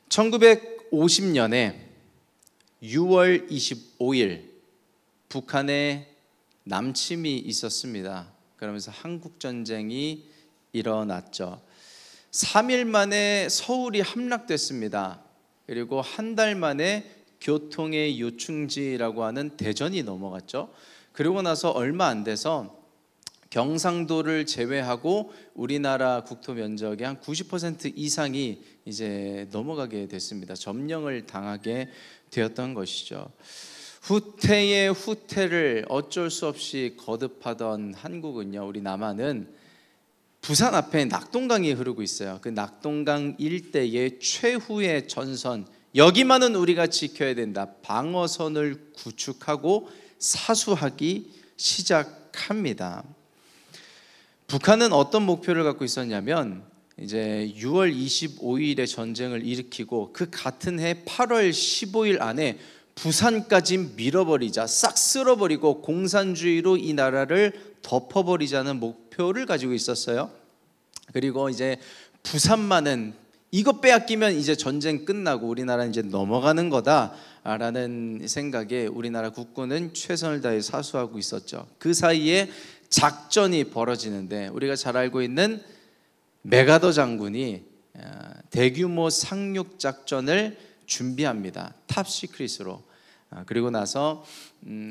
1950년에 6월 25일 북한에 남침이 있었습니다. 그러면서 한국전쟁이 일어났죠. 3일 만에 서울이 함락됐습니다. 그리고 한 달 만에 교통의 요충지라고 하는 대전이 넘어갔죠. 그리고 나서 얼마 안 돼서 경상도를 제외하고 우리나라 국토 면적의 한 90% 이상이 이제 넘어가게 됐습니다. 점령을 당하게 되었던 것이죠. 후퇴의 후퇴를 어쩔 수 없이 거듭하던 한국은요, 우리 남한은 부산 앞에 낙동강이 흐르고 있어요. 그 낙동강 일대의 최후의 전선, 여기만은 우리가 지켜야 된다. 방어선을 구축하고 사수하기 시작합니다. 북한은 어떤 목표를 갖고 있었냐면 이제 6월 25일에 전쟁을 일으키고 그 같은 해 8월 15일 안에 부산까지 밀어버리자, 싹 쓸어버리고 공산주의로 이 나라를 덮어버리자는 목표를 가지고 있었어요. 그리고 이제 부산만은 이거 빼앗기면 이제 전쟁 끝나고 우리나라는 이제 넘어가는 거다라는 생각에 우리나라 국군은 최선을 다해 사수하고 있었죠. 그 사이에 작전이 벌어지는데 우리가 잘 알고 있는 메가더 장군이 대규모 상륙 작전을 준비합니다. 탑시크릿으로. 그리고 나서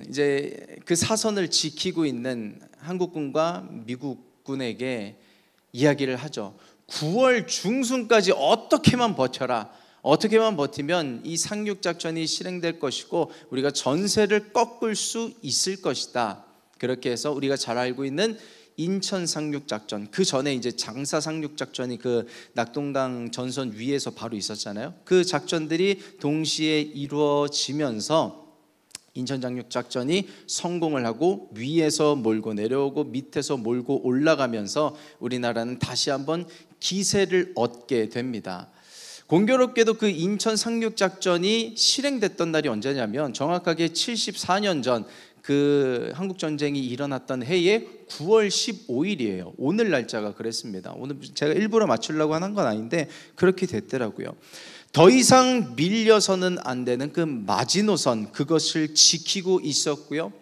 이제 그 사선을 지키고 있는 한국군과 미국군에게 이야기를 하죠. 9월 중순까지 어떻게만 버텨라. 어떻게만 버티면 이 상륙 작전이 실행될 것이고 우리가 전세를 꺾을 수 있을 것이다. 그렇게 해서 우리가 잘 알고 있는 인천 상륙 작전, 그 전에 이제 장사 상륙 작전이 그 낙동강 전선 위에서 바로 있었잖아요. 그 작전들이 동시에 이루어지면서 인천 상륙 작전이 성공을 하고 위에서 몰고 내려오고 밑에서 몰고 올라가면서 우리나라는 다시 한번 기세를 얻게 됩니다. 공교롭게도 그 인천 상륙 작전이 실행됐던 날이 언제냐면 정확하게 74년 전 그 한국전쟁이 일어났던 해에 9월 15일이에요. 오늘 날짜가 그랬습니다. 오늘 제가 일부러 맞추려고 하는 건 아닌데 그렇게 됐더라고요. 더 이상 밀려서는 안 되는 그 마지노선, 그것을 지키고 있었고요.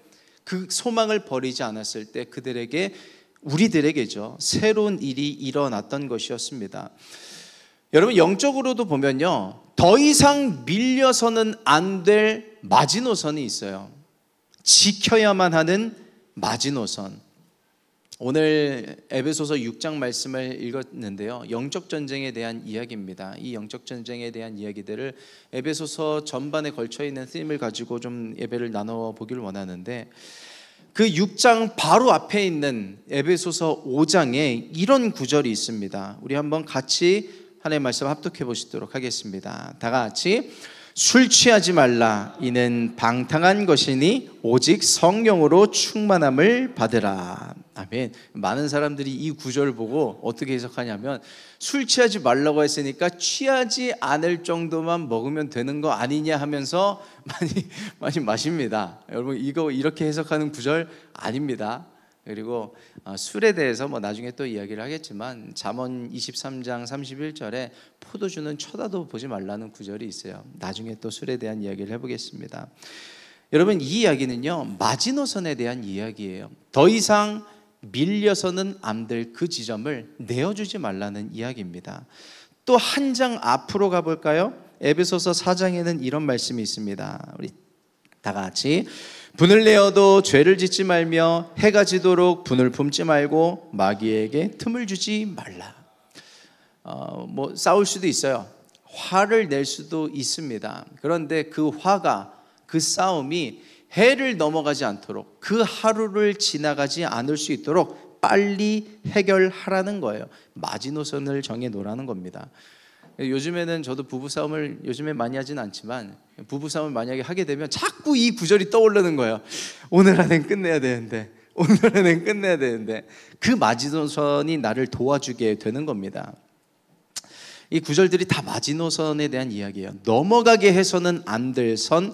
그 소망을 버리지 않았을 때 그들에게, 우리들에게죠, 새로운 일이 일어났던 것이었습니다. 여러분, 영적으로도 보면요, 더 이상 밀려서는 안 될 마지노선이 있어요. 지켜야만 하는 마지노선. 오늘 에베소서 6장 말씀을 읽었는데요, 영적 전쟁에 대한 이야기입니다. 이 영적 전쟁에 대한 이야기들을 에베소서 전반에 걸쳐 있는 쓰임을 가지고 좀 예배를 나눠 보기를 원하는데, 그 6장 바로 앞에 있는 에베소서 5장에 이런 구절이 있습니다. 우리 한번 같이 하나님의 말씀 합독해 보시도록 하겠습니다. 다 같이. 술 취하지 말라. 이는 방탕한 것이니 오직 성령으로 충만함을 받으라. 아멘. 많은 사람들이 이 구절을 보고 어떻게 해석하냐면 술 취하지 말라고 했으니까 취하지 않을 정도만 먹으면 되는 거 아니냐 하면서 많이 마십니다. 여러분, 이거 이렇게 해석하는 구절 아닙니다. 그리고 술에 대해서 뭐 나중에 또 이야기를 하겠지만 잠언 23장 31절에 포도주는 쳐다도 보지 말라는 구절이 있어요. 나중에 또 술에 대한 이야기를 해보겠습니다. 여러분, 이 이야기는요, 마지노선에 대한 이야기예요. 더 이상 밀려서는 안 될 그 지점을 내어주지 말라는 이야기입니다. 또 한 장 앞으로 가볼까요? 에베소서 4장에는 이런 말씀이 있습니다. 우리 다 같이. 분을 내어도 죄를 짓지 말며 해가 지도록 분을 품지 말고 마귀에게 틈을 주지 말라. 뭐 싸울 수도 있어요. 화를 낼 수도 있습니다. 그런데 그 화가, 그 싸움이 해를 넘어가지 않도록, 그 하루를 지나가지 않을 수 있도록 빨리 해결하라는 거예요. 마지노선을 정해 놓으라는 겁니다. 요즘에는 저도 부부싸움을 요즘에 많이 하진 않지만 부부싸움을 만약에 하게 되면 자꾸 이 구절이 떠오르는 거예요. 오늘 안엔 끝내야 되는데, 오늘 안엔 끝내야 되는데. 그 마지노선이 나를 도와주게 되는 겁니다. 이 구절들이 다 마지노선에 대한 이야기예요. 넘어가게 해서는 안 될 선,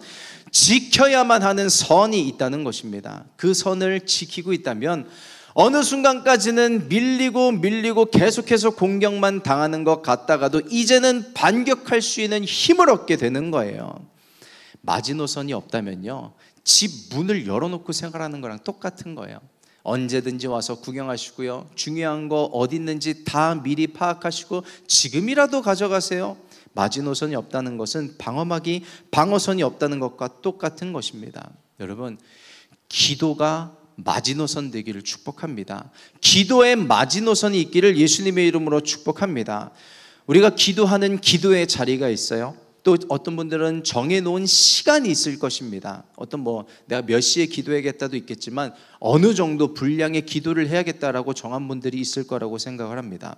지켜야만 하는 선이 있다는 것입니다. 그 선을 지키고 있다면 어느 순간까지는 밀리고 계속해서 공격만 당하는 것 같다가도 이제는 반격할 수 있는 힘을 얻게 되는 거예요. 마지노선이 없다면요, 집 문을 열어놓고 생활하는 거랑 똑같은 거예요. 언제든지 와서 구경하시고요, 중요한 거 어디 있는지 다 미리 파악하시고 지금이라도 가져가세요. 마지노선이 없다는 것은 방어선이 없다는 것과 똑같은 것입니다. 여러분, 기도가 마지노선 되기를 축복합니다. 기도의 마지노선이 있기를 예수님의 이름으로 축복합니다. 우리가 기도하는 기도의 자리가 있어요. 또 어떤 분들은 정해놓은 시간이 있을 것입니다. 내가 몇 시에 기도해야겠다도 있겠지만 어느 정도 분량의 기도를 해야겠다라고 정한 분들이 있을 거라고 생각을 합니다.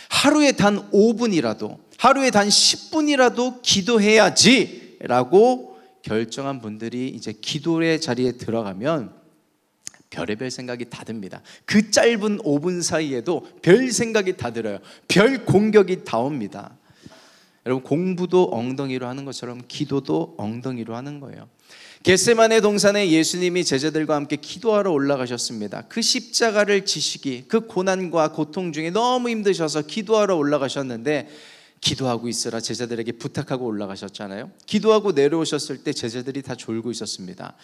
하루에 단 5분이라도, 하루에 단 10분이라도 기도해야지 라고 결정한 분들이 이제 기도의 자리에 들어가면 별의별 생각이 다 듭니다. 그 짧은 5분 사이에도 별 생각이 다 들어요. 별 공격이 다 옵니다. 여러분, 공부도 엉덩이로 하는 것처럼 기도도 엉덩이로 하는 거예요. 겟세마네 동산에 예수님이 제자들과 함께 기도하러 올라가셨습니다. 그 십자가를 지시기, 그 고난과 고통 중에 너무 힘드셔서 기도하러 올라가셨는데, 기도하고 있으라 제자들에게 부탁하고 올라가셨잖아요. 기도하고 내려오셨을 때 제자들이 다 졸고 있었습니다.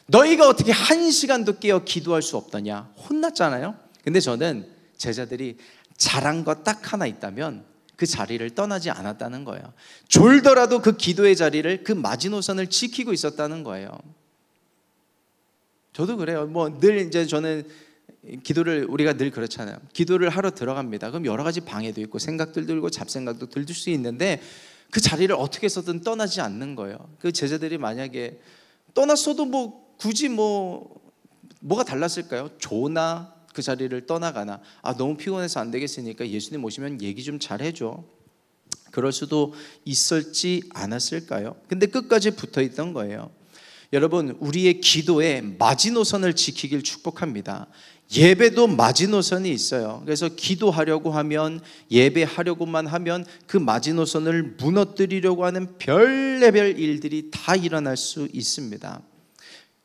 너희가 어떻게 1시간도 깨어 기도할 수 없더냐, 혼났잖아요. 근데 저는 제자들이 잘한 거 딱 하나 있다면 그 자리를 떠나지 않았다는 거예요. 졸더라도 그 기도의 자리를, 그 마지노선을 지키고 있었다는 거예요. 저도 그래요. 늘 이제 저는 기도를, 우리가 늘 그렇잖아요. 기도를 하러 들어갑니다. 그럼 여러 가지 방해도 있고 생각들 들고 잡생각도 들 수 있는데 그 자리를 어떻게 해서든 떠나지 않는 거예요. 그 제자들이 만약에 떠났어도 굳이 뭐가 달랐을까요? 조나 그 자리를 떠나가나, 너무 피곤해서 안 되겠으니까 예수님 오시면 얘기 좀 잘 해줘, 그럴 수도 있을지 않았을까요? 근데 끝까지 붙어 있던 거예요. 여러분, 우리의 기도에 마지노선을 지키길 축복합니다. 예배도 마지노선이 있어요. 그래서 기도하려고 하면, 예배하려고만 하면 그 마지노선을 무너뜨리려고 하는 별의별 일들이 다 일어날 수 있습니다.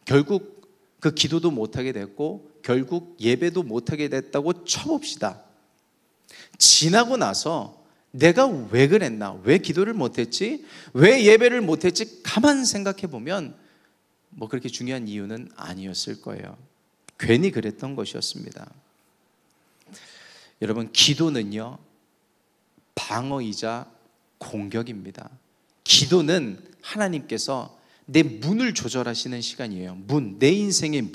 결국 그 기도도 못하게 됐고 결국 예배도 못하게 됐다고 쳐봅시다. 지나고 나서 내가 왜 그랬나, 왜 기도를 못했지, 왜 예배를 못했지, 가만 생각해 보면 그렇게 중요한 이유는 아니었을 거예요. 괜히 그랬던 것이었습니다. 여러분, 기도는요, 방어이자 공격입니다. 기도는 하나님께서 내 문을 조절하시는 시간이에요. 내 인생의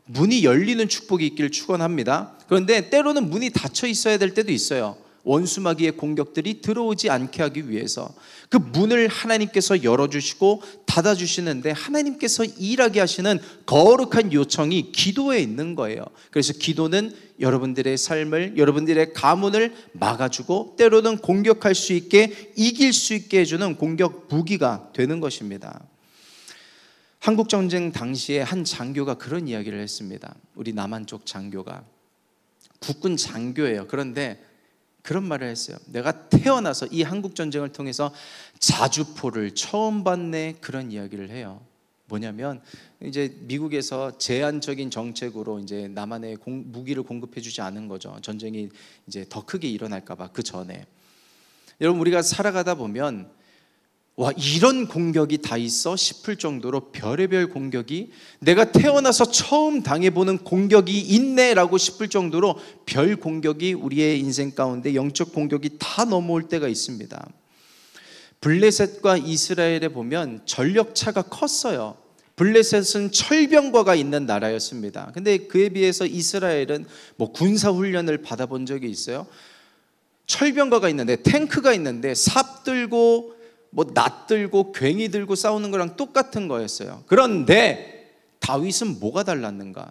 문이 열리는 축복이 있기를 축원합니다. 그런데 때로는 문이 닫혀 있어야 될 때도 있어요. 원수마귀의 공격들이 들어오지 않게 하기 위해서 그 문을 하나님께서 열어주시고 닫아주시는데, 하나님께서 일하게 하시는 거룩한 요청이 기도에 있는 거예요. 그래서 기도는 여러분들의 삶을, 여러분들의 가문을 막아주고 때로는 공격할 수 있게, 이길 수 있게 해주는 공격 무기가 되는 것입니다. 한국전쟁 당시에 한 장교가 그런 이야기를 했습니다. 우리 남한 쪽 장교가, 국군 장교예요. 그런데 그런 말을 했어요. 내가 태어나서 이 한국전쟁을 통해서 자주포를 처음 봤네, 그런 이야기를 해요. 뭐냐면 이제 미국에서 제한적인 정책으로 이제 남한에 무기를 공급해주지 않은 거죠. 전쟁이 이제 더 크게 일어날까봐 그 전에. 여러분, 우리가 살아가다 보면 와, 이런 공격이 다 있어 싶을 정도로 별의별 공격이, 내가 태어나서 처음 당해보는 공격이 있네라고 싶을 정도로 별 공격이 우리의 인생 가운데, 영적 공격이 다 넘어올 때가 있습니다. 블레셋과 이스라엘에 보면 전력차가 컸어요. 블레셋은 철병거가 있는 나라였습니다. 근데 그에 비해서 이스라엘은 군사훈련을 받아본 적이 있어요? 철병거가 있는데, 탱크가 있는데 삽 들고 낫 들고 괭이 들고 싸우는 거랑 똑같은 거였어요. 그런데 다윗은 뭐가 달랐는가?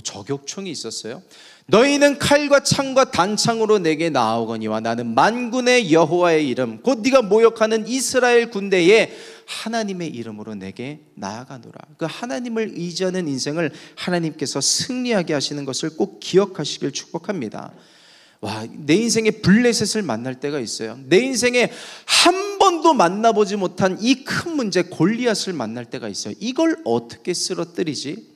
저격총이 있었어요? 너희는 칼과 창과 단창으로 내게 나아오거니와 나는 만군의 여호와의 이름 곧 네가 모욕하는 이스라엘 군대의 하나님의 이름으로 내게 나아가노라. 그 하나님을 의지하는 인생을 하나님께서 승리하게 하시는 것을 꼭 기억하시길 축복합니다. 와, 내 인생에 블레셋을 만날 때가 있어요. 내 인생에 한 번도 만나보지 못한 이 큰 문제 골리앗을 만날 때가 있어요. 이걸 어떻게 쓰러뜨리지?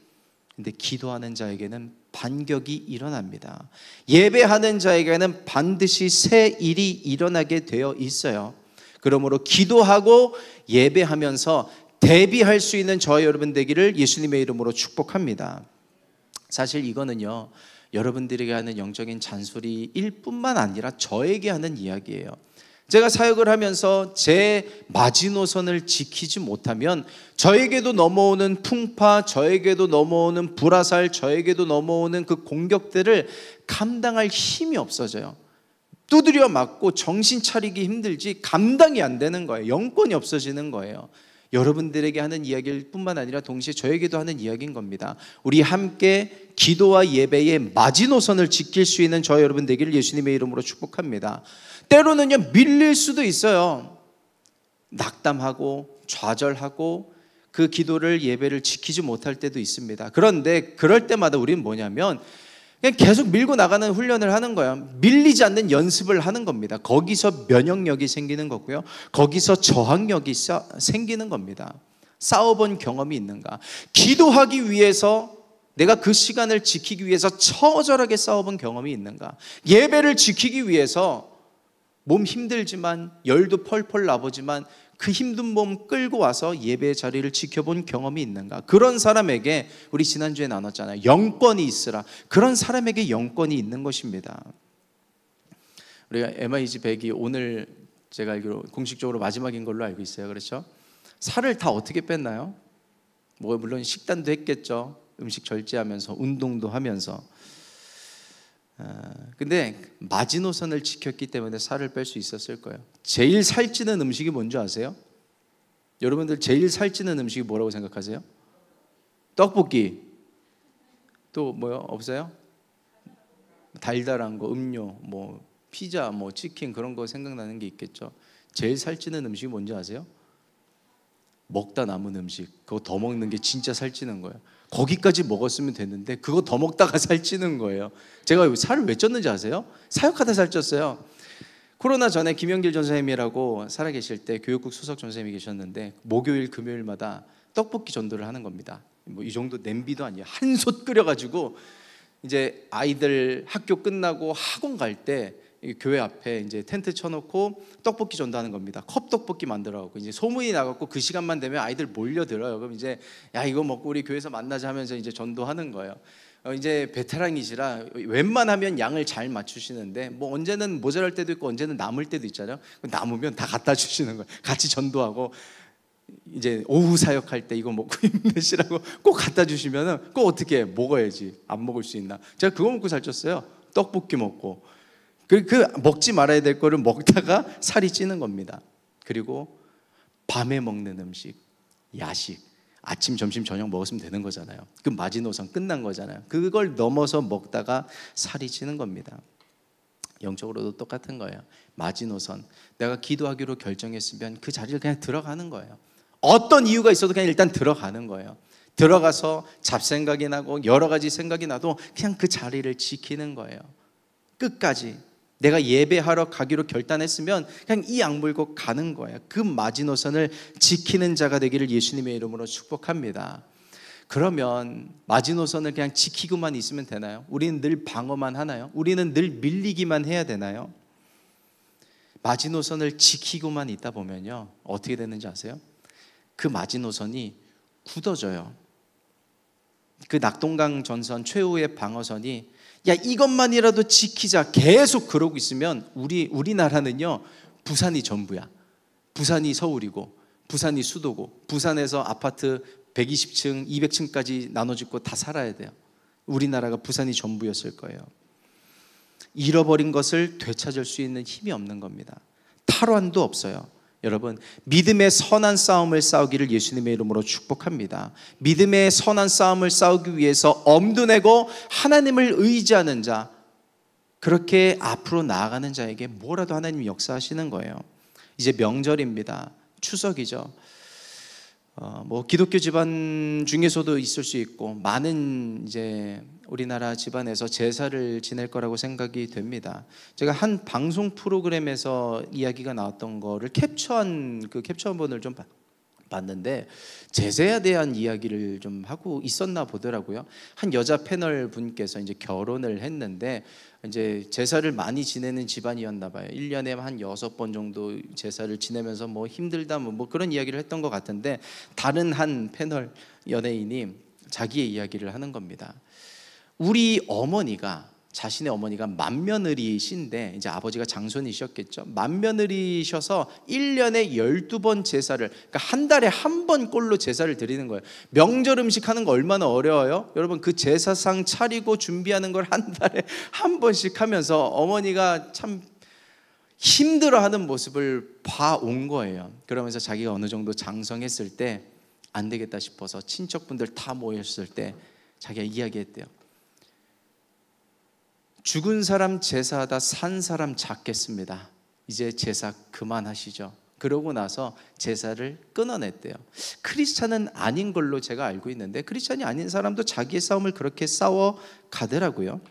근데 기도하는 자에게는 반격이 일어납니다. 예배하는 자에게는 반드시 새 일이 일어나게 되어 있어요. 그러므로 기도하고 예배하면서 대비할 수 있는 저와 여러분 되기를 예수님의 이름으로 축복합니다. 사실 이거는요, 여러분들에게 하는 영적인 잔소리일 뿐만 아니라 저에게 하는 이야기예요. 제가 사역을 하면서 제 마지노선을 지키지 못하면 저에게도 넘어오는 풍파, 저에게도 넘어오는 불화살, 저에게도 넘어오는 그 공격들을 감당할 힘이 없어져요. 두드려 맞고 정신 차리기 힘들지 감당이 안 되는 거예요. 영권이 없어지는 거예요. 여러분들에게 하는 이야기일 뿐만 아니라 동시에 저에게도 하는 이야기인 겁니다. 우리 함께 기도와 예배의 마지노선을 지킬 수 있는 저와 여러분 되기를 예수님의 이름으로 축복합니다. 때로는요, 밀릴 수도 있어요. 낙담하고 좌절하고 그 기도를, 예배를 지키지 못할 때도 있습니다. 그런데 그럴 때마다 우리는 뭐냐면 그냥 계속 밀고 나가는 훈련을 하는 거예요. 밀리지 않는 연습을 하는 겁니다. 거기서 면역력이 생기는 거고요, 거기서 저항력이 생기는 겁니다. 싸워본 경험이 있는가? 기도하기 위해서 내가 그 시간을 지키기 위해서 처절하게 싸워본 경험이 있는가? 예배를 지키기 위해서 몸 힘들지만 열도 펄펄 나보지만 그 힘든 몸 끌고 와서 예배 자리를 지켜본 경험이 있는가? 그런 사람에게, 우리 지난주에 나눴잖아요, 영권이 있으라. 그런 사람에게 영권이 있는 것입니다. 우리가 MIG 100이 오늘 제가 알기로 공식적으로 마지막인 걸로 알고 있어요. 그렇죠? 살을 다 어떻게 뺐나요? 뭐 물론 식단도 했겠죠. 음식 절제하면서 운동도 하면서. 근데 마지노선을 지켰기 때문에 살을 뺄 수 있었을 거예요. 제일 살찌는 음식이 뭔지 아세요? 여러분들 제일 살찌는 음식이 뭐라고 생각하세요? 떡볶이. 또 뭐요? 없어요? 달달한 거, 음료, 뭐 피자, 뭐 치킨, 그런 거 생각나는 게 있겠죠. 제일 살찌는 음식이 뭔지 아세요? 먹다 남은 음식. 그거 더 먹는 게 진짜 살찌는 거예요. 거기까지 먹었으면 됐는데 그거 더 먹다가 살찌는 거예요. 제가 살을 왜 쪘는지 아세요? 사역하다 살쪘어요. 코로나 전에 김영길 전사님이라고 살아계실 때 교육국 수석 전사님이 계셨는데 목요일 금요일마다 떡볶이 전도를 하는 겁니다. 뭐 이 정도 냄비도 아니에요. 한솥 끓여가지고 이제 아이들 학교 끝나고 학원 갈 때 교회 앞에 이제 텐트 쳐놓고 떡볶이 전도하는 겁니다. 컵떡볶이 만들어갖고 이제 소문이 나갖고 그 시간만 되면 아이들 몰려들어요. 그럼 이제 야, 이거 먹고 우리 교회에서 만나자 하면서 이제 전도하는 거예요. 이제 베테랑이시라 웬만하면 양을 잘 맞추시는데 뭐 언제는 모자랄 때도 있고 언제는 남을 때도 있잖아요. 남으면 다 갖다 주시는 거예요. 같이 전도하고 이제 오후 사역할 때 이거 먹고 힘내시라고 꼭 갖다 주시면은 꼭 어떻게 해? 먹어야지. 안 먹을 수 있나? 제가 그거 먹고 살쪘어요. 떡볶이 먹고. 그 먹지 말아야 될 거를 먹다가 살이 찌는 겁니다. 그리고 밤에 먹는 음식, 야식, 아침, 점심, 저녁 먹었으면 되는 거잖아요. 그 마지노선 끝난 거잖아요. 그걸 넘어서 먹다가 살이 찌는 겁니다. 영적으로도 똑같은 거예요. 마지노선, 내가 기도하기로 결정했으면 그 자리를 그냥 들어가는 거예요. 어떤 이유가 있어도 그냥 일단 들어가는 거예요. 들어가서 잡생각이 나고 여러 가지 생각이 나도 그냥 그 자리를 지키는 거예요. 끝까지. 내가 예배하러 가기로 결단했으면 그냥 이 악물고 가는 거예요. 그 마지노선을 지키는 자가 되기를 예수님의 이름으로 축복합니다. 그러면 마지노선을 그냥 지키고만 있으면 되나요? 우리는 늘 방어만 하나요? 우리는 늘 밀리기만 해야 되나요? 마지노선을 지키고만 있다 보면요, 어떻게 되는지 아세요? 그 마지노선이 굳어져요. 그 낙동강 전선 최후의 방어선이 야, 이것만이라도 지키자 계속 그러고 있으면 우리나라는요, 부산이 전부야. 부산이 서울이고 부산이 수도고 부산에서 아파트 120층, 200층까지 나눠 짓고 다 살아야 돼요. 우리나라가 부산이 전부였을 거예요. 잃어버린 것을 되찾을 수 있는 힘이 없는 겁니다. 탈환도 없어요. 여러분, 믿음의 선한 싸움을 싸우기를 예수님의 이름으로 축복합니다. 믿음의 선한 싸움을 싸우기 위해서 엄두 내고 하나님을 의지하는 자, 그렇게 앞으로 나아가는 자에게 뭐라도 하나님이 역사하시는 거예요. 이제 명절입니다. 추석이죠. 뭐 기독교 집안 중에서도 있을 수 있고 많은 이제 우리나라 집안에서 제사를 지낼 거라고 생각이 됩니다. 제가 한 방송 프로그램에서 이야기가 나왔던 거를 캡처한 그 캡처본을 좀 봤는데 제사에 대한 이야기를 좀 하고 있었나 보더라고요. 한 여자 패널 분께서 이제 결혼을 했는데 이제 제사를 많이 지내는 집안이었나 봐요. 1년에 한 6번 정도 제사를 지내면서 뭐 힘들다 뭐 그런 이야기를 했던 것 같은데, 다른 한 패널 연예인이 자기의 이야기를 하는 겁니다. 우리 어머니가, 자신의 어머니가 맏며느리신데 이제 아버지가 장손이셨겠죠. 맏며느리셔서 1년에 12번 제사를, 그러니까 한 달에 한 번 꼴로 제사를 드리는 거예요. 명절 음식 하는 거 얼마나 어려워요? 여러분, 그 제사상 차리고 준비하는 걸 한 달에 한 번씩 하면서 어머니가 참 힘들어하는 모습을 봐온 거예요. 그러면서 자기가 어느 정도 장성했을 때 안 되겠다 싶어서 친척분들 다 모였을 때 자기가 이야기했대요. 죽은 사람 제사하다 산 사람 잡겠습니다. 이제 제사 그만하시죠. 그러고 나서 제사를 끊어냈대요. 크리스찬은 아닌 걸로 제가 알고 있는데 크리스찬이 아닌 사람도 자기의 싸움을 그렇게 싸워 가더라고요.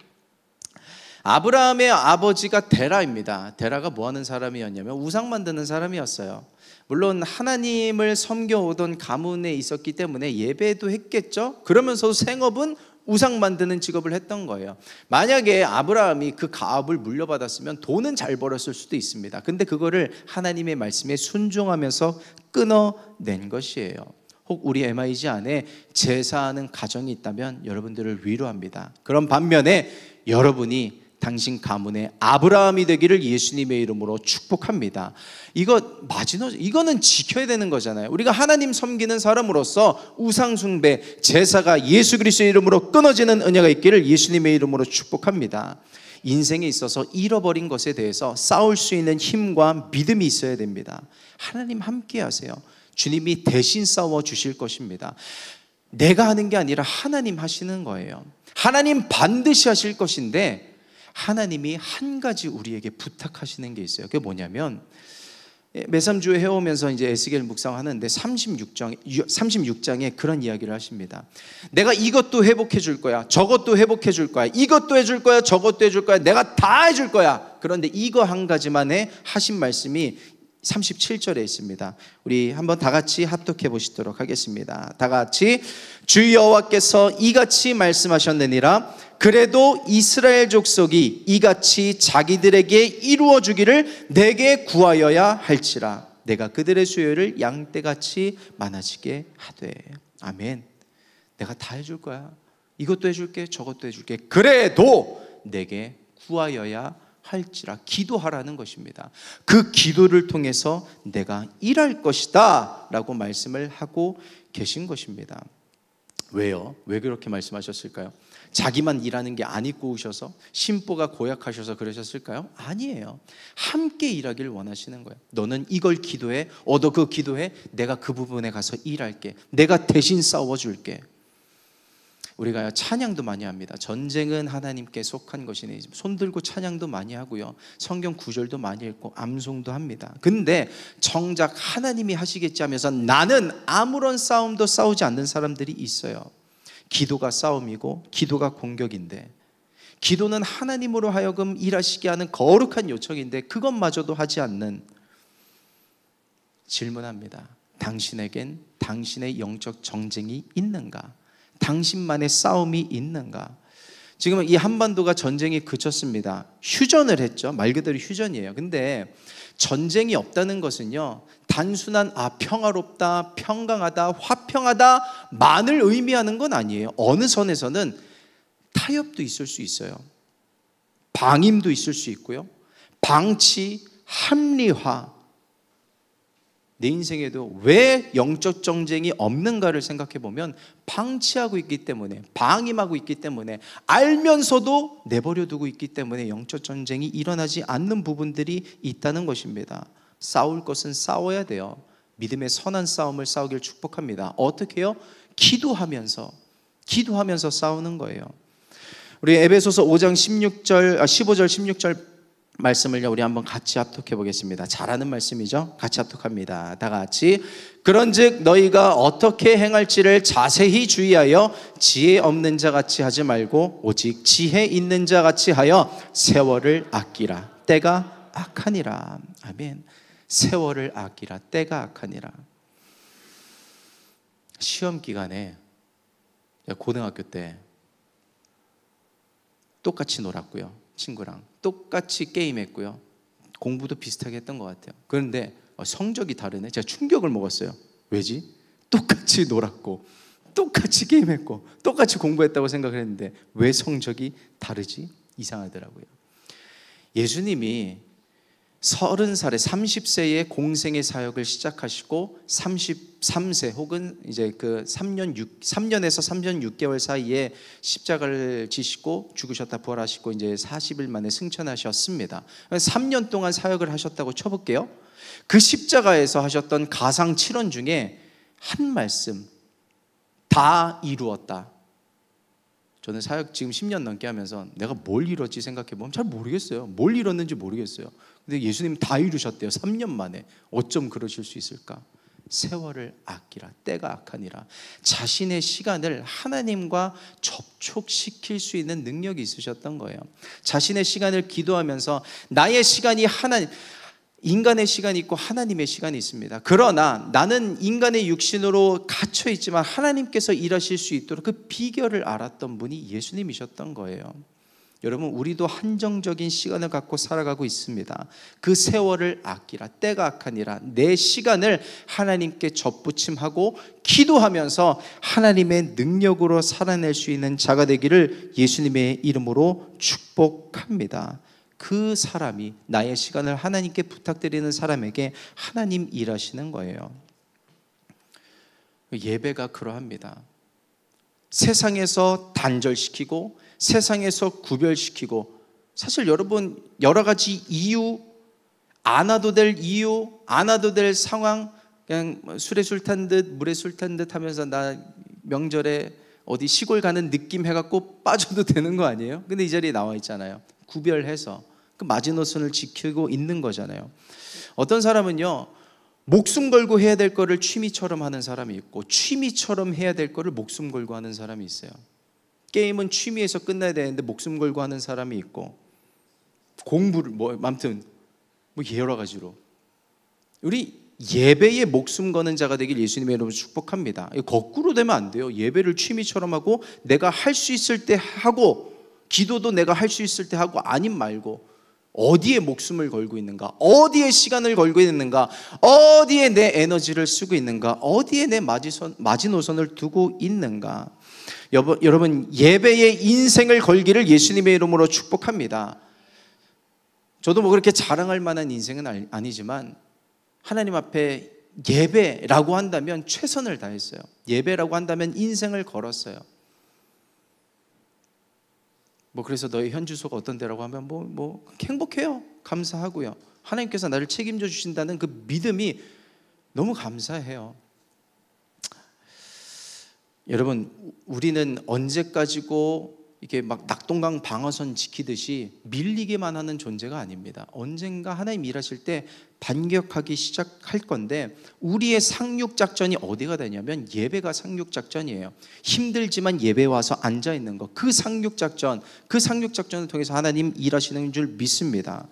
아브라함의 아버지가 데라입니다. 데라가 뭐 하는 사람이었냐면 우상 만드는 사람이었어요. 물론 하나님을 섬겨오던 가문에 있었기 때문에 예배도 했겠죠. 그러면서 생업은 우상 만드는 직업을 했던 거예요. 만약에 아브라함이 그 가업을 물려받았으면 돈은 잘 벌었을 수도 있습니다. 근데 그거를 하나님의 말씀에 순종하면서 끊어낸 것이에요. 혹 우리 MIG 안에 제사하는 가정이 있다면 여러분들을 위로합니다. 그런 반면에 여러분이 당신 가문의 아브라함이 되기를 예수님의 이름으로 축복합니다. 이거는 지켜야 되는 거잖아요. 우리가 하나님 섬기는 사람으로서 우상 숭배, 제사가 예수 그리스도의 이름으로 끊어지는 은혜가 있기를 예수님의 이름으로 축복합니다. 인생에 있어서 잃어버린 것에 대해서 싸울 수 있는 힘과 믿음이 있어야 됩니다. 하나님 함께 하세요. 주님이 대신 싸워 주실 것입니다. 내가 하는 게 아니라 하나님 하시는 거예요. 하나님 반드시 하실 것인데 하나님이 한 가지 우리에게 부탁하시는 게 있어요. 그게 뭐냐면 매삼주에 해오면서 이제 에스겔 묵상하는데 36장에 그런 이야기를 하십니다. 내가 이것도 회복해 줄 거야, 저것도 회복해 줄 거야, 이것도 해줄 거야, 저것도 해줄 거야, 내가 다 해줄 거야. 그런데 이거 한 가지만에 하신 말씀이 37절에 있습니다. 우리 한번 다 같이 합독해 보시도록 하겠습니다. 다 같이. 주 여호와께서 이같이 말씀하셨느니라. 그래도 이스라엘 족속이 이같이 자기들에게 이루어 주기를 내게 구하여야 할지라. 내가 그들의 수요를 양떼같이 많아지게 하되. 아멘. 내가 다 해줄 거야. 이것도 해줄게, 저것도 해줄게. 그래도 내게 구하여야 할지라. 기도하라는 것입니다. 그 기도를 통해서 내가 일할 것이다 라고 말씀을 하고 계신 것입니다. 왜요? 왜 그렇게 말씀하셨을까요? 자기만 일하는 게 안 입고 오셔서, 심보가 고약하셔서 그러셨을까요? 아니에요. 함께 일하기를 원하시는 거예요. 너는 이걸 기도해, 너 그 기도해, 내가 그 부분에 가서 일할게, 내가 대신 싸워줄게. 우리가 찬양도 많이 합니다. 전쟁은 하나님께 속한 것이니 손 들고 찬양도 많이 하고요, 성경 구절도 많이 읽고 암송도 합니다. 근데 정작 하나님이 하시겠지 하면서 나는 아무런 싸움도 싸우지 않는 사람들이 있어요. 기도가 싸움이고 기도가 공격인데, 기도는 하나님으로 하여금 일하시게 하는 거룩한 요청인데 그것마저도 하지 않는, 질문합니다. 당신에겐 당신의 영적 정쟁이 있는가? 당신만의 싸움이 있는가? 지금 이 한반도가 전쟁이 그쳤습니다. 휴전을 했죠. 말 그대로 휴전이에요. 근데 전쟁이 없다는 것은요, 단순한 평화롭다, 평강하다, 화평하다 만을 의미하는 건 아니에요. 어느 선에서는 타협도 있을 수 있어요. 방임도 있을 수 있고요, 방치, 합리화. 내 인생에도 왜 영적 정쟁이 없는가를 생각해 보면 방치하고 있기 때문에, 방임하고 있기 때문에, 알면서도 내버려 두고 있기 때문에 영적 전쟁이 일어나지 않는 부분들이 있다는 것입니다. 싸울 것은 싸워야 돼요. 믿음의 선한 싸움을 싸우길 축복합니다. 어떻게 해요? 기도하면서 싸우는 거예요. 우리 에베소서 5장 15절 16절 말씀을 우리 한번 같이 합독해 보겠습니다. 잘하는 말씀이죠? 같이 합독합니다. 다 같이. 그런즉 너희가 어떻게 행할지를 자세히 주의하여 지혜 없는 자 같이 하지 말고 오직 지혜 있는 자 같이 하여 세월을 아끼라. 때가 악하니라. 아멘. 세월을 아끼라. 때가 악하니라. 시험 기간에 고등학교 때 똑같이 놀았고요. 친구랑 똑같이 게임했고요. 공부도 비슷하게 했던 것 같아요. 그런데 성적이 다르네. 제가 충격을 먹었어요. 왜지? 똑같이 놀았고 똑같이 게임했고 똑같이 공부했다고 생각을 했는데 왜 성적이 다르지? 이상하더라고요. 예수님이 30살에 30세에 공생의 사역을 시작하시고 33세 혹은 이제 그 3년에서 3년 6개월 사이에 십자가를 지시고 죽으셨다 부활하시고 이제 40일 만에 승천하셨습니다. 3년 동안 사역을 하셨다고 쳐볼게요. 그 십자가에서 하셨던 가상 7원 중에 한 말씀, 다 이루었다. 저는 사역 지금 10년 넘게 하면서 내가 뭘 이뤘지 생각해보면 잘 모르겠어요. 뭘 이뤘는지 모르겠어요. 근데 예수님 다 이루셨대요. 3년 만에. 어쩜 그러실 수 있을까? 세월을 아끼라. 때가 악하니라. 자신의 시간을 하나님과 접촉시킬 수 있는 능력이 있으셨던 거예요. 자신의 시간을 기도하면서 나의 시간이 인간의 시간이 있고 하나님의 시간이 있습니다. 그러나 나는 인간의 육신으로 갇혀 있지만 하나님께서 일하실 수 있도록 그 비결을 알았던 분이 예수님이셨던 거예요. 여러분, 우리도 한정적인 시간을 갖고 살아가고 있습니다. 그 세월을 아끼라. 때가 악하니라. 내 시간을 하나님께 접붙임하고 기도하면서 하나님의 능력으로 살아낼 수 있는 자가 되기를 예수님의 이름으로 축복합니다. 그 사람이, 나의 시간을 하나님께 부탁드리는 사람에게 하나님 일하시는 거예요. 예배가 그러합니다. 세상에서 단절시키고 세상에서 구별시키고, 사실 여러분 여러 가지 이유, 안 와도 될 이유, 안 와도 될 상황, 그냥 술에 술 탄 듯 물에 술 탄 듯 하면서 나 명절에 어디 시골 가는 느낌 해갖고 빠져도 되는 거 아니에요? 근데 이 자리에 나와 있잖아요. 구별해서 그 마지노선을 지키고 있는 거잖아요. 어떤 사람은요, 목숨 걸고 해야 될 거를 취미처럼 하는 사람이 있고 취미처럼 해야 될 거를 목숨 걸고 하는 사람이 있어요. 게임은 취미에서 끝나야 되는데 목숨 걸고 하는 사람이 있고, 공부를 아무튼 여러 가지로 우리 예배에 목숨 거는 자가 되길 예수님의 이름으로 축복합니다. 거꾸로 되면 안 돼요. 예배를 취미처럼 하고 내가 할 수 있을 때 하고, 기도도 내가 할 수 있을 때 하고, 아님 말고 어디에 목숨을 걸고 있는가, 어디에 시간을 걸고 있는가, 어디에 내 에너지를 쓰고 있는가, 어디에 내 마지노선을 두고 있는가. 여러분, 예배에 인생을 걸기를 예수님의 이름으로 축복합니다. 저도 그렇게 자랑할 만한 인생은 아니지만 하나님 앞에 예배라고 한다면 최선을 다했어요. 예배라고 한다면 인생을 걸었어요. 그래서 너의 현 주소가 어떤 데라고 하면 행복해요. 감사하고요. 하나님께서 나를 책임져 주신다는 그 믿음이 너무 감사해요. 여러분, 우리는 언제까지고 이게 낙동강 방어선 지키듯이 밀리기만 하는 존재가 아닙니다. 언젠가 하나님 일하실 때 반격하기 시작할 건데, 우리의 상륙작전이 어디가 되냐면 예배가 상륙작전이에요. 힘들지만 예배 와서 앉아있는 것, 그 상륙작전을 통해서 하나님 일하시는 줄 믿습니다.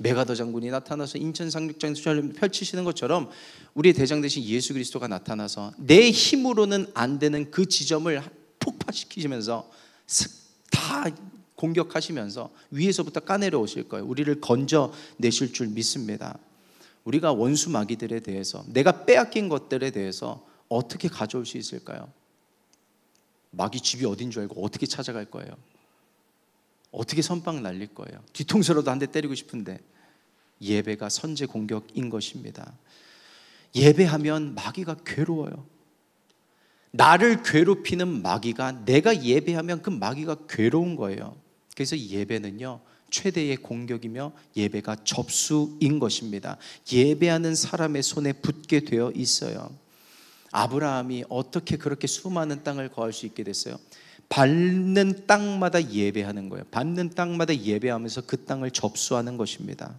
메가더 장군이 나타나서 인천 상륙작전을 펼치시는 것처럼 우리의 대장 되신 예수 그리스도가 나타나서 내 힘으로는 안 되는 그 지점을 폭파시키시면서 다 공격하시면서 위에서부터 까내려 오실 거예요. 우리를 건져내실 줄 믿습니다. 우리가 원수 마귀들에 대해서, 내가 빼앗긴 것들에 대해서 어떻게 가져올 수 있을까요? 마귀 집이 어딘 줄 알고 어떻게 찾아갈 거예요? 어떻게 선빵 날릴 거예요? 뒤통수로도 한 대 때리고 싶은데. 예배가 선제 공격인 것입니다. 예배하면 마귀가 괴로워요. 나를 괴롭히는 마귀가, 내가 예배하면 그 마귀가 괴로운 거예요. 그래서 예배는요, 최대의 공격이며 예배가 접수인 것입니다. 예배하는 사람의 손에 붙게 되어 있어요. 아브라함이 어떻게 그렇게 수많은 땅을 거할 수 있게 됐어요? 밟는 땅마다 예배하는 거예요. 밟는 땅마다 예배하면서 그 땅을 접수하는 것입니다.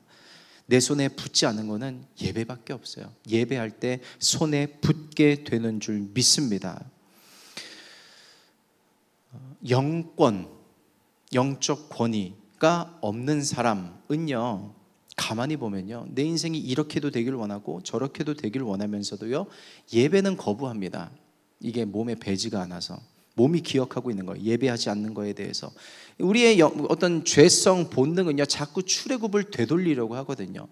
내 손에 붙지 않은 것은 예배밖에 없어요. 예배할 때 손에 붙게 되는 줄 믿습니다. 영적 권위가 없는 사람은요, 가만히 보면요, 내 인생이 이렇게도 되길 원하고 저렇게도 되길 원하면서도요, 예배는 거부합니다. 이게 몸에 배지가 않아서 몸이 기억하고 있는 거예요. 예배하지 않는 거에 대해서. 우리의 어떤 죄성 본능은요, 자꾸 출애굽을 되돌리려고 하거든요.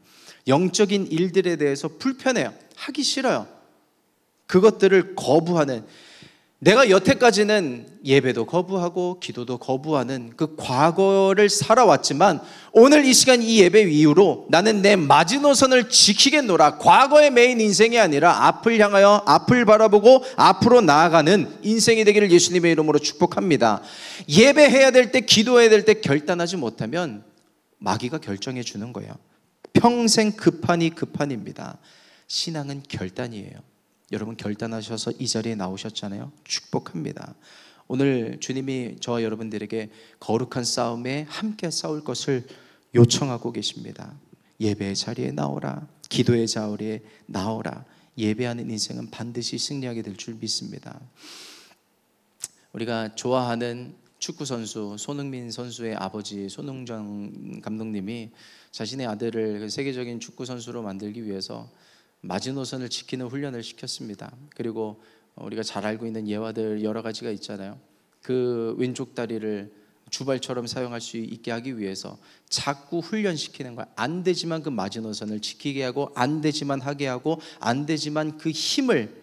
영적인 일들에 대해서 불편해요. 하기 싫어요. 그것들을 거부하는, 내가 여태까지는 예배도 거부하고 기도도 거부하는 그 과거를 살아왔지만 오늘 이 시간 이 예배 이후로 나는 내 마지노선을 지키겠노라. 과거의 메인 인생이 아니라 앞을 향하여 앞을 바라보고 앞으로 나아가는 인생이 되기를 예수님의 이름으로 축복합니다. 예배해야 될 때, 기도해야 될 때 결단하지 못하면 마귀가 결정해 주는 거예요. 평생 급하니 급한입니다. 신앙은 결단이에요. 여러분 결단하셔서 이 자리에 나오셨잖아요. 축복합니다. 오늘 주님이 저와 여러분들에게 거룩한 싸움에 함께 싸울 것을 요청하고 계십니다. 예배의 자리에 나오라. 기도의 자리에 나오라. 예배하는 인생은 반드시 승리하게 될 줄 믿습니다. 우리가 좋아하는 축구선수 손흥민 선수의 아버지 손흥정 감독님이 자신의 아들을 세계적인 축구선수로 만들기 위해서 마지노선을 지키는 훈련을 시켰습니다. 그리고 우리가 잘 알고 있는 예화들 여러 가지가 있잖아요. 그 왼쪽 다리를 주발처럼 사용할 수 있게 하기 위해서 자꾸 훈련시키는 거야. 안 되지만 그 마지노선을 지키게 하고, 안 되지만 하게 하고, 안 되지만 그 힘을,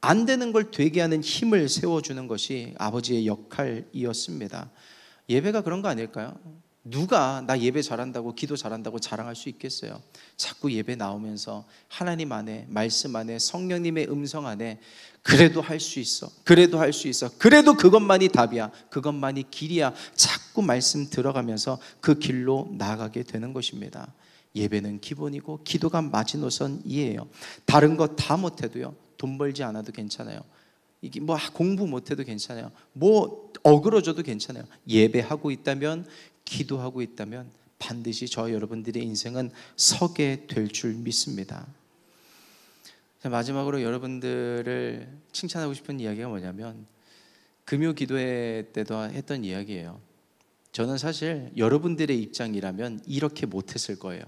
안 되는 걸 되게 하는 힘을 세워주는 것이 아버지의 역할이었습니다. 예배가 그런 거 아닐까요? 누가 나 예배 잘한다고, 기도 잘한다고 자랑할 수 있겠어요? 자꾸 예배 나오면서 하나님 안에, 말씀 안에, 성령님의 음성 안에 그래도 할 수 있어, 그래도 할 수 있어, 그래도 그것만이 답이야, 그것만이 길이야, 자꾸 말씀 들어가면서 그 길로 나아가게 되는 것입니다. 예배는 기본이고 기도가 마지노선이에요. 다른 거 다 못해도요, 돈 벌지 않아도 괜찮아요. 이게 뭐 공부 못해도 괜찮아요. 뭐 어그러져도 괜찮아요. 예배하고 있다면, 기도하고 있다면 반드시 저 여러분들의 인생은 서게 될 줄 믿습니다. 마지막으로 여러분들을 칭찬하고 싶은 이야기가 뭐냐면, 금요 기도회 때도 했던 이야기예요. 저는 사실 여러분들의 입장이라면 이렇게 못했을 거예요.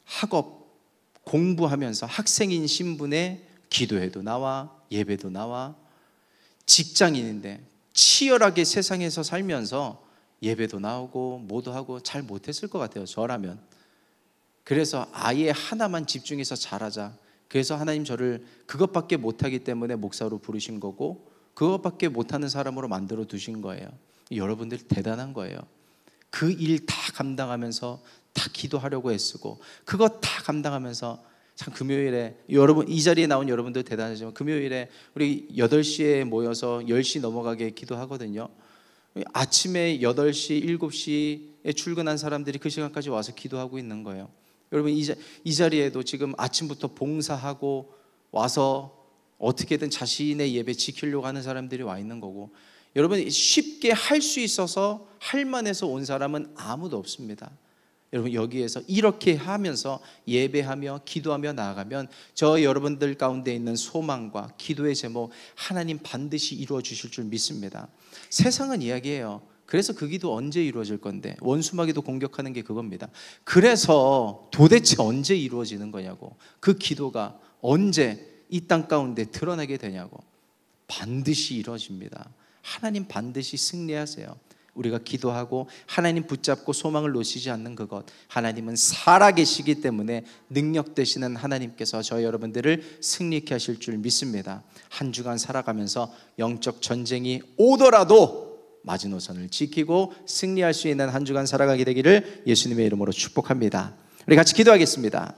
학업 공부하면서 학생인 신분에 기도회도 나와, 예배도 나와, 직장인인데 치열하게 세상에서 살면서 예배도 나오고 뭐도 하고 잘 못했을 것 같아요, 저라면. 그래서 아예 하나만 집중해서 잘하자. 그래서 하나님 저를 그것밖에 못하기 때문에 목사로 부르신 거고, 그것밖에 못하는 사람으로 만들어 두신 거예요. 여러분들 대단한 거예요. 그 일 다 감당하면서 다 기도하려고 애쓰고, 그거 다 감당하면서 참 금요일에, 여러분 이 자리에 나온 여러분들 대단하지만 금요일에 우리 8시에 모여서 10시 넘어가게 기도하거든요. 아침에 8시, 7시에 출근한 사람들이 그 시간까지 와서 기도하고 있는 거예요. 여러분 이 자리에도 지금 아침부터 봉사하고 와서 어떻게든 자신의 예배 지키려고 하는 사람들이 와 있는 거고, 여러분 쉽게 할 수 있어서 할 만해서 온 사람은 아무도 없습니다. 여러분 여기에서 이렇게 하면서 예배하며 기도하며 나아가면 저 여러분들 가운데 있는 소망과 기도의 제목 하나님 반드시 이루어 주실 줄 믿습니다. 세상은 이야기해요. 그래서 그 기도 언제 이루어질 건데, 원수마귀도 공격하는 게 그겁니다. 그래서 도대체 언제 이루어지는 거냐고, 그 기도가 언제 이 땅 가운데 드러나게 되냐고. 반드시 이루어집니다. 하나님 반드시 승리하세요. 우리가 기도하고 하나님 붙잡고 소망을 놓치지 않는 그것, 하나님은 살아계시기 때문에 능력 되시는 하나님께서 저 여러분들을 승리케 하실 줄 믿습니다. 한 주간 살아가면서 영적 전쟁이 오더라도 마지노선을 지키고 승리할 수 있는 한 주간 살아가게 되기를 예수님의 이름으로 축복합니다. 우리 같이 기도하겠습니다.